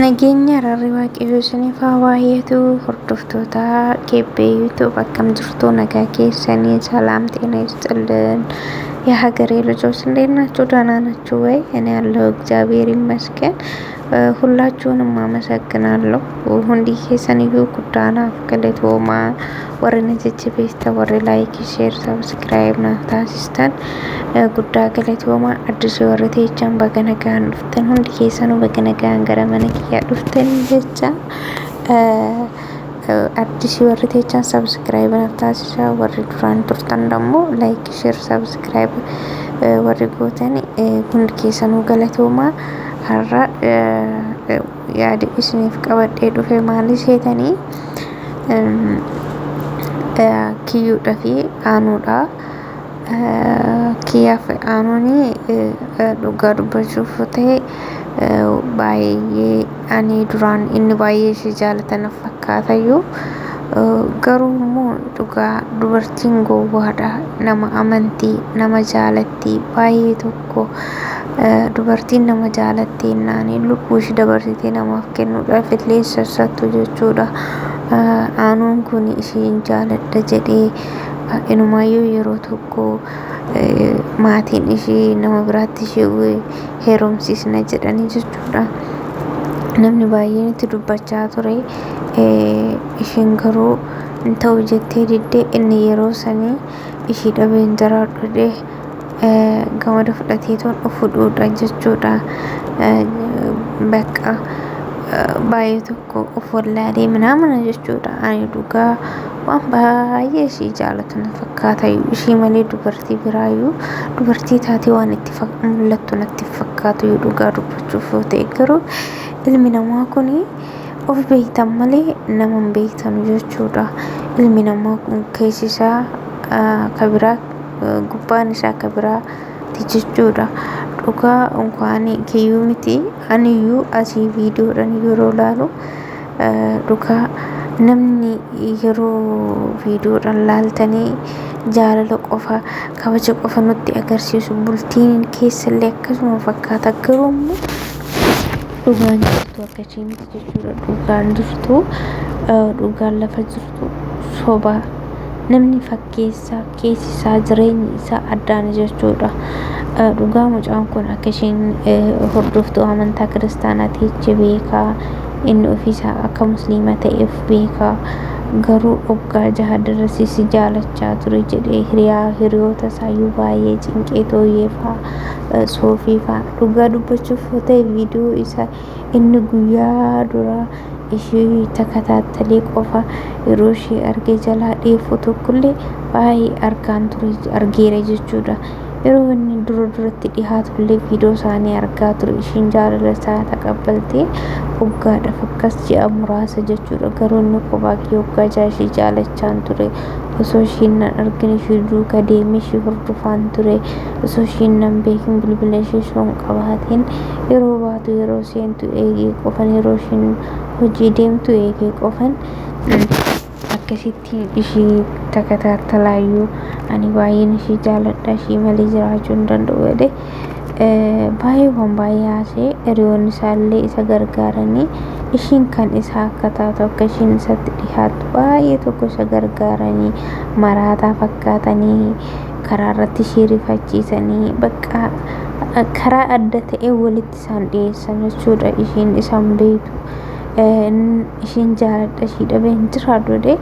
Nageenya rarri waaqayyoo isiniif haa baay'atu. Hordoftoota kebbee YouTube akkam jirtu? nagaa keessanii ሰላም ጤና ይስጥልን። የሀገሬ ልጆች እንዴት ናችሁ? ደህና ናችሁ ወይ? እኔ ያለው እግዚአብሔር ይመስገን። ሁላችሁንም አመሰግናለሁ። ሁንዲ ኬሰንዩ ጉዳና ፍቅሌቶማ ወረነ ጀጅቤስተ ወረ ላይክ ሼር ሰብስክራይብ ናታሲስተን ጉዳ ገለቶማ አዲስ ወረቴቻን በገነጋን ዱፍተን ሁንዲ ኬሰኑ በገነጋን ገረመነ ያዱፍተን ጀቻ አዲስ ወረቴቻን ሰብስክራይብ ናታሲሳ ወረ ዱራን ቱርተን ደግሞ ላይክ ሼር ሰብስክራይብ ወረ ጎተኒ ሁንዲ ኬሰኑ ገለቶማ har'a yaada isiniif qabadhee dhufe maali seetanii kiyyuudha fi aanuudha. Kiyyaa fi aanuuni dhugaa dubbachuuf ta'e baay'ee ani duraan inni baay'ee ishee jaalatan fakkaatayyuu garuu immoo dhugaa dubartiin gowwaadha. Nama amantii nama jaalatti baay'ee tokko dubartiin nama jaalattee naanii lubbuu ishee dabarsitee namaaf kennuudhaaf illee sassattu jechuudha. Aanuun kun isheen jaaladha jedhee inumaayyuu yeroo tokko maatiin ishee nama biraatti ishee heerumsiisna jedhanii jechuudha. Namni baay'een itti dubbachaa ture. Isheen garuu hin ta'u jettee diddee inni yeroo sanii ishee dhabeen jiraadhu gamada fudhateetoon fuudhuudha jechuudha. Bakka baay'ee tokko of wallaalee minamana jechuudha. Ani dhugaa waan baay'ee ishee jaalatu na fakkaata. Ishee malee dubartii biraayyuu dubartii taatee waan itti mul'attu natti fakkaatu dhugaa dubbachuuf yoo ta'e garuu ilmi namaa kuni of beektan malee nama hin beektan jechuudha. Ilmi namaa kun keessi isaa kabiraa gubbaan isaa kabiraati jechuudha. Dhugaa unkaan kiyyuu miti aniyyuu asii viidiyoodhaan yeroo laalu dhugaa namni yeroo viidiyoodhaan laaltanii jaalala qofa kabaja qofa nutti agarsiisu bultiin keessallee akkasuma fakkaata. Garuu immoo dhugaan jirtu akkasii miti jechuudha. Dhugaan jirtu dhugaan lafa jirtu soba. Namni fakkeessaa keessi isaa jireenyi isaa addaan jechuudha. Dhugaa mucaan kun akka isheen hordoftuu amantaa kiristaanaatti jecha beekaa. Inni ofiisaa akka musliima ta'eef beekaa. Garuu waggaa 6 darasiis jaalachaa ture jedhee hiriyoota isaayyuu baay'ee cinqee tooyyeefaa soofiifaa dhugaa dubbachuuf yoo ta'e viidiyoo isaa inni guyyaa dura ishee takataattalee qofa yeroo ishee argee jalaa dheeffuu tokkollee baay'ee argaan ture argeera jechuudha. Yeroo inni duratti dhihaatullee viidiyoo isaanii argaa ture. Isheen jaalala isaa taqabbaltee waggaadhaaf akkas ji'a muraasa jechuudha. Garuu inni kophaa waggaa 6 ishee jaalachaan ture. Osoo isheen nan argin ishee duuka deemee ishee hordofaan ture. Osoo isheen nan beekin bilbila ishee osoo hin qabaatiin yeroo baatu yeroo seentu eegee qofan yeroo isheen hojii deemtu eegee qofan akkasitti ishee takataattalayyuu ani baay'een ishee jaaladha. Ishee malee jiraachuu hin danda'u jedhe baay'ee haasee hiriyoonni isaallee isa gargaaranii isheen kan isaa akka taatu akka isheen isatti dhihaattu baay'ee tokko isa gargaaranii maraataa fakkaatanii karaa irratti ishee rifachiisanii bakka karaa adda ta'e walitti isaan dhiyeessan jechuudha. Isheen isaan beektu isheen jaaladha ishee dhabeen jiraadhu jedhe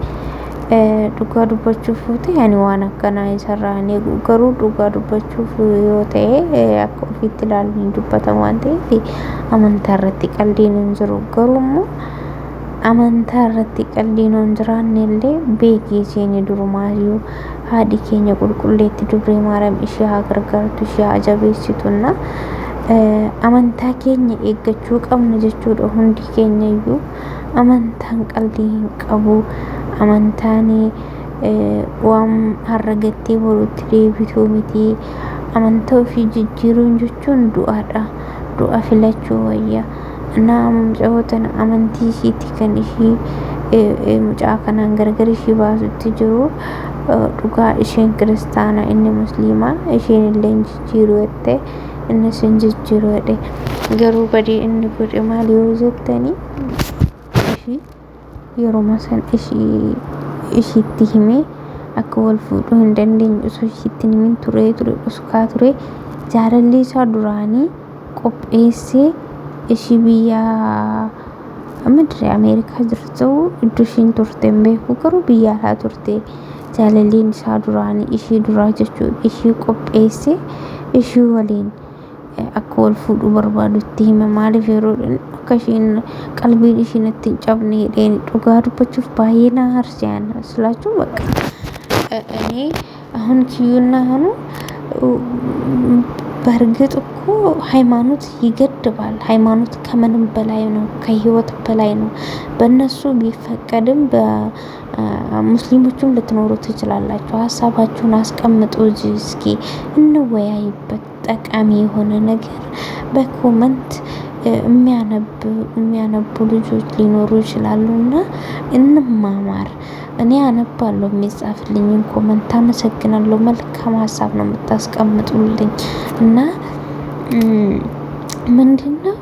dhugaa dubbachuuf ta'e ani waan akkanaa isarraa hin eegu. Garuu dhugaa dubbachuuf yoo ta'e akka ofiitti ilaaluun dubbatamu waan ta'eef amantaa irratti qalbiin hin jiru. Garuu immoo amantaa irratti qalbiin hin jiraanne illee beekii isheen durumaayyuu haadhi keenya qulqulleetti Dubree Maariyaam ishee haa gargaartu ishee haa jabeessituna. Amantaa keenya eeggachuu qabna jechuudha. Hundi keenya iyyuu amantaan qalbii hin qabu. Amantaan waan har'a gattee boruutti deebituu miti. Amantaa ofii jijjiiruun jechuun du'aadha. Du'a filachuu wayya. Mucaawotan amantii isheetti kan ishee mucaa kanaan gargar ishee baasutti jiru. Dhugaa isheen kiristaana inni musliimaa isheen illee jijjiiruu jette innis hin jijjiiruu jedhe. garuu badii inni godhe maal yoo jettanii ishii yeroo masan ishiitti himee akka wal fuudhuu hin dandeenye osoo ishiitti himin ture dhusukaa ture jaalalli isaa duraanii qopheessee ishii biyya Madri Ameerikaa jirtu iddoo ishiin turte hin beeku garuu biyya alaa turte jaalalliin isaa duraanii ishii duraa jechuudha ishii qopheessee ishii waliin akka wal fuudhuu barbaadutti hime maaliif yeroo akka ishiin qalbiin ishiin itti hin cabne dhugaa dubbachuuf baay'ee na harsiyaan ስላችሁ በቃ እኔ አሁን ኪዩና ሆኖ በእርግጥ እኮ ሃይማኖት ይገድባል ሃይማኖት ከምንም በላይ ነው ከህይወት በላይ ነው በእነሱ ቢፈቀድም በሙስሊሞቹም ልትኖሩ ትችላላችሁ ሐሳባችሁን አስቀምጡ እስኪ እንወያይበት ጠቃሚ የሆነ ነገር በኮመንት የሚያነቡ ልጆች ሊኖሩ ይችላሉና እንማማር እኔ አነባለሁ የሚጻፍልኝን ኮመንት አመሰግናለሁ መልካም ሐሳብ ነው የምታስቀምጡልኝ እና ምንድነው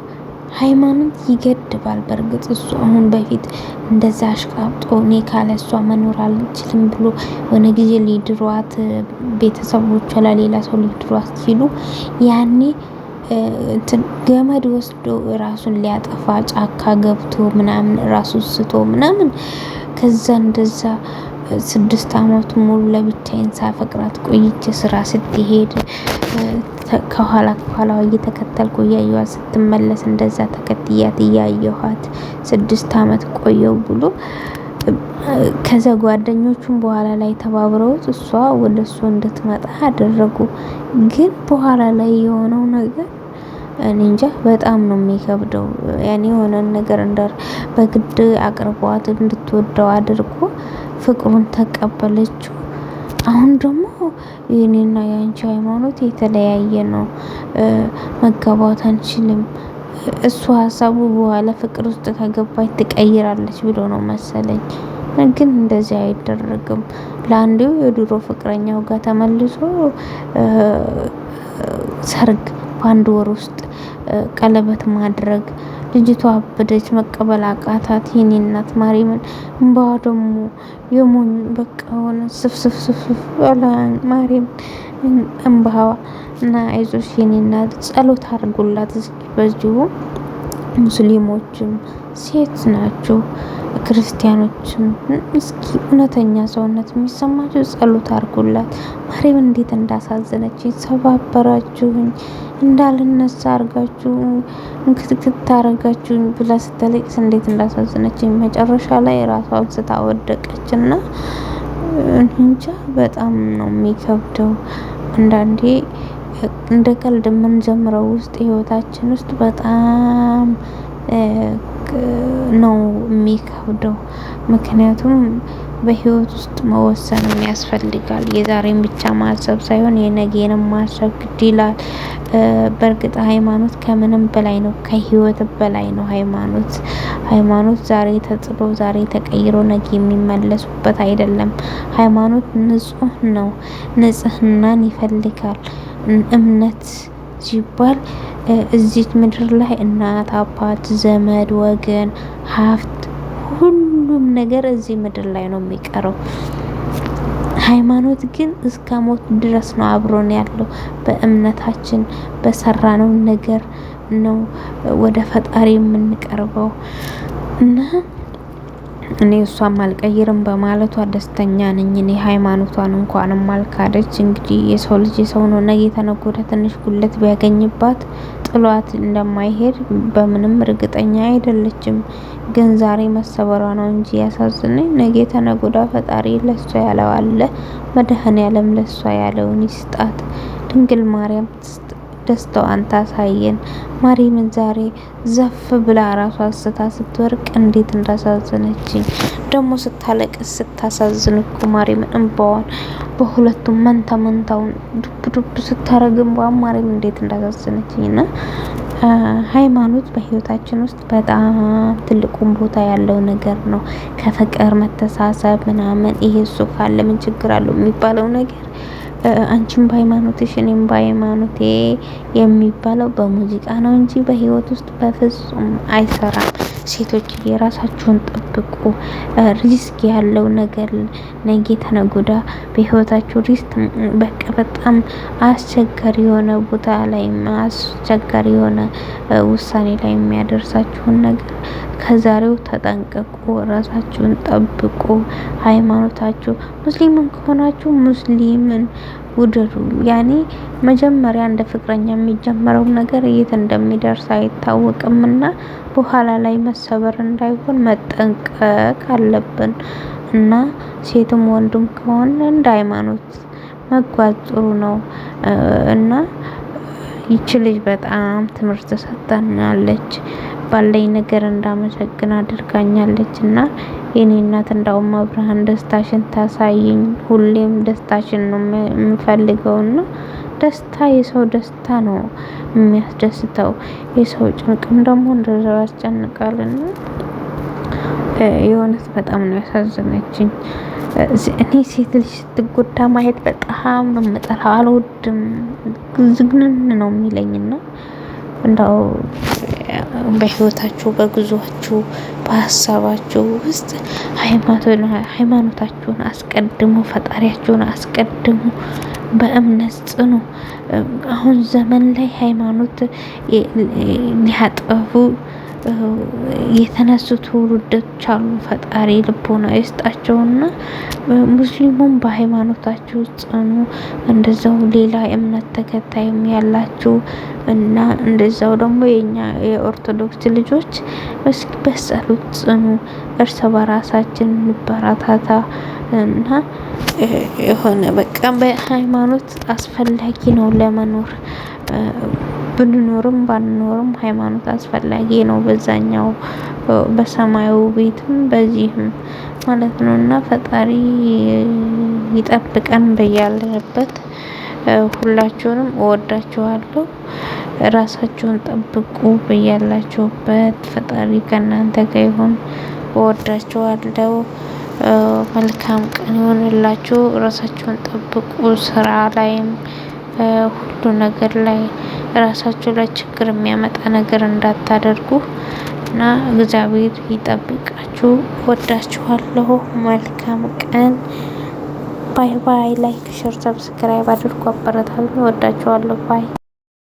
ሃይማኖት ይገድባል በእርግጥ እሱ አሁን በፊት እንደዛ አሽቃብጦ እኔ ካለሷ መኖር አልችልም ብሎ የሆነ ጊዜ ሊድሯት ቤተሰቦቿ ለሌላ ሰው ሊድሯት ሲሉ ያኔ ገመድ ወስዶ ራሱን ሊያጠፋ ጫካ ገብቶ ምናምን ራሱን ስቶ ምናምን ከዛ እንደዛ 6 አመት ሙሉ ለብቻዬን ሳፈቅራት ቆይቼ ስራ ስትሄድ ከኋላ እየተከተልኩ እያየኋት ስትመለስ እንደዛ ተከትያት እያየኋት 6 አመት ቆየው ብሎ ከዛ ጓደኞቹም በኋላ ላይ ተባብረውት እሷ ወደሱ እንድትመጣ አደረጉ ግን በኋላ ላይ የሆነው ነገር እንጃ በጣም ነው የሚከብደው ያኔ የሆነ ነገር በግድ አቅርቧት እንድትወደው አድርጎ ፍቅሩን ተቀበለችው አሁን ደግሞ የኔና ያንቺ ሃይማኖት የተለያየ ነው መጋባት አንችልም እሱ ሐሳቡ በኋላ ፍቅር ውስጥ ከገባች ትቀይራለች ብሎ ነው መሰለኝ ግን እንደዚህ አይደረግም ለአንዱ የድሮ ፍቅረኛው ጋር ተመልሶ ሰርግ በአንድ ወር ውስጥ ቀለበት ማድረግ ልጅቷ አበደች መቀበል አቃታት የኔ እናት ማርያምን እንባዋ ደግሞ የሞኝ በቃ ሆነ ስፍስፍ አላ ማርያም እንባዋ እና አይዞሽ የኔ እናት ጸሎት አድርጉላት እስኪ በዚሁ ሙስሊሞችም ሴት ናቸው ክርስቲያኖችም እስኪ እውነተኛ ሰውነት የሚሰማቸው ጸሎት አድርጉላት ማርያም እንዴት እንዳሳዘነችኝ ሰባበራችሁኝ እንዳልነሳ አርጋችሁ እንክትክት አረጋችሁኝ ብላ ስትለቅስ እንዴት እንዳሳዘነችኝ መጨረሻ ላይ ራሷን ስታወደቀችና እንጃ በጣም ነው የሚከብደው አንዳንዴ እንደ ቀልድ የምንጀምረው ውስጥ ህይወታችን ውስጥ በጣም ነው የሚከብደው ምክንያቱም በህይወት ውስጥ መወሰን ያስፈልጋል የዛሬን ብቻ ማሰብ ሳይሆን የነገንም ማሰብ ግድ ይላል በእርግጥ ሃይማኖት ከምንም በላይ ነው ከህይወት በላይ ነው ሃይማኖት ዛሬ ተጥሎ ዛሬ ተቀይሮ ነገ የሚመለሱበት አይደለም ሃይማኖት ንጹህ ነው ንጽህናን ይፈልጋል እምነት ሲባል እዚህ ምድር ላይ እናት አባት ዘመድ ወገን ሀብት ሁሉም ነገር እዚህ ምድር ላይ ነው የሚቀረው ሃይማኖት ግን እስከ ሞት ድረስ ነው አብሮን ያለው በእምነታችን በሰራነው ነገር ነው ወደ ፈጣሪ የምንቀርበው እና እኔ እሷም አልቀይርም በማለቷ ደስተኛ ነኝ እኔ ሃይማኖቷን እንኳን ማልካደች እንግዲህ የሰው ልጅ የሰው ነው ነገ ተነጎደ ትንሽ ጉለት ቢያገኝባት ጥሏት እንደማይሄድ በምንም እርግጠኛ አይደለችም ግን ዛሬ መሰበሯ ነው እንጂ ያሳዝነኝ ነገ ተነጎዳ ፈጣሪ ለሷ ያለው አለ መድኃኔዓለም ለሷ ያለውን ይስጣት ድንግል ማርያም ደስታዋን ታሳየን ማርያምን ዛሬ ዘፍ ብላ ራሷ ስትወርቅ እንዴት እንዳሳዘነችኝ ደግሞ ስታለቅስ ስታሳዝንኩ ማርያምን እንባዋን በሁለቱም መንታውን ዱብ ስታረግም ማርያም እንዴት እንዳሳዘነችኝና ሃይማኖት በህይወታችን ውስጥ በጣም ትልቁን ቦታ ያለው ነገር ነው ከፍቅር መተሳሰብ ምናምን ይሄ እሱ ካለ ምን ችግር አለው የሚባለው ነገር አንቺም በሃይማኖትሽ እኔም በሃይማኖቴ የሚባለው በሙዚቃ ነው እንጂ በህይወት ውስጥ በፍጹም አይሰራም። ሴቶች የራሳችሁን ጠብቁ። ሪስክ ያለው ነገር ነገ ተነገ ወዲያ በህይወታችሁ ሪስክ በቃ በጣም አስቸጋሪ የሆነ ቦታ ላይ አስቸጋሪ የሆነ ውሳኔ ላይ የሚያደርሳችሁን ነገር ከዛሬው ተጠንቀቁ። ራሳችሁን ጠብቁ። ሃይማኖታችሁ ሙስሊምን ከሆናችሁ ሙስሊምን ውደዱ። ያኔ መጀመሪያ እንደ ፍቅረኛ የሚጀመረው ነገር የት እንደሚደርስ አይታወቅምና በኋላ ላይ መሰበር እንዳይሆን መጠንቀቅ አለብን እና ሴትም ወንድም ከሆነ እንደ ሃይማኖት መጓዝ ጥሩ ነው እና ይቺ ልጅ በጣም ትምህርት ሰጥታኛለች። ባለኝ ነገር እንዳመሰግን አድርጋኛለች እና የኔ እናት እንዳውም አብርሃን ደስታሽን ታሳይኝ፣ ሁሌም ደስታሽን ነው የምፈልገውና ደስታ የሰው ደስታ ነው የሚያስደስተው። የሰው ጭንቅም ደግሞ እንደዛው ያስጨንቃልና የእውነት በጣም ነው ያሳዘነችኝ። እኔ ሴት ልጅ ስትጎዳ ማየት በጣም ነው የምጠላው፣ አልወድም፣ ዝግንን ነው የሚለኝና እንዳው በህይወታችሁ በጉዟችሁ በሀሳባችሁ ውስጥ ሃይማኖታችሁን አስቀድሙ፣ ፈጣሪያችሁን አስቀድሙ፣ በእምነት ጽኑ። አሁን ዘመን ላይ ሃይማኖት ሊያጠፉ የተነሱ ትውልዶች አሉ። ፈጣሪ ልቦና ይስጣቸውና ሙስሊሙም በሃይማኖታችሁ ጽኑ። እንደዛው ሌላ እምነት ተከታይም ያላችሁ እና እንደዛው ደግሞ የኛ የኦርቶዶክስ ልጆች እስኪ በጸሎት ጽኑ። እርስ በራሳችን እንበረታታ እና የሆነ በቃ በሃይማኖት አስፈላጊ ነው ለመኖር። ብንኖርም ባንኖርም ሃይማኖት አስፈላጊ ነው፣ በዛኛው በሰማዩ ቤትም በዚህም ማለት ነው እና ፈጣሪ ይጠብቀን በያለንበት። ሁላችሁንም እወዳችኋለሁ። ራሳችሁን ጠብቁ በያላችሁበት። ፈጣሪ ከእናንተ ጋር ይሁን። እወዳችኋለሁ። መልካም ቀን ይሁንላችሁ። ራሳችሁን ጠብቁ። ስራ ላይም ሁሉ ነገር ላይ ራሳችሁ ላይ ችግር የሚያመጣ ነገር እንዳታደርጉ እና እግዚአብሔር ይጠብቃችሁ። ወዳችኋለሁ። መልካም ቀን። ባይ ባይ። ላይክ፣ ሼር፣ ሰብስክራይብ አድርጉ። አበረታቱ። ወዳችኋለሁ። ባይ